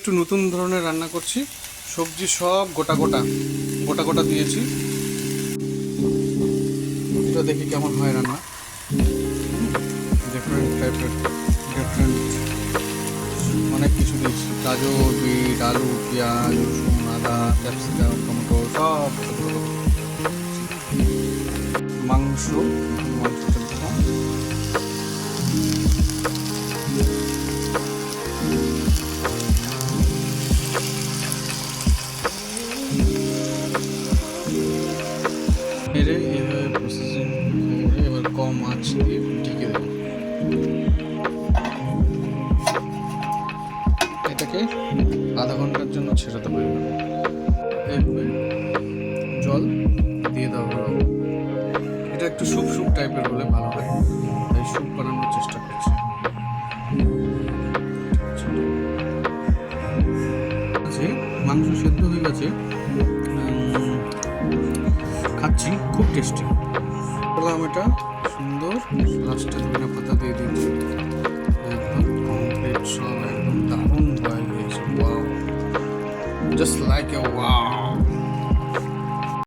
একটু নতুন ধরনের রান্না করছি। সবজি সব গোটা গোটা গোটা গোটা দিয়েছি। এটা দেখি কেমন হয় রান্না। ডিফারেন্ট টাইপের ডিফারেন্ট অনেক কিছু দিয়েছি, গাজর, বিট, আলু, পেঁয়াজ, রসুন, আদা, ক্যাপসিকাম, টমেটো সব মাংস মাংসটা দিলাম। এরে এইভাবে প্রসেসিং করে এবার কম আঁচ দিয়ে ঢেকে দেবো। এটাকে আধা ঘন্টার জন্য ছেড়ে দেবো। এইভাবে জল দিয়ে দেওয়া হলো। এটা একটু স্যুপ স্যুপ টাইপের হলে ভালো হয়, তাই স্যুপ বানানোর চেষ্টা করছি। মাংস সেদ্ধ হয়ে গেছে, খাচ্ছি, খুব টেস্টি। বললাম এটা সুন্দর, লাস্টে ধনে পাতা দিয়ে দিচ্ছি। একদম কমপ্লিট, সব একদম দারুণ হয়ে গেছে। Wow, just like a wow.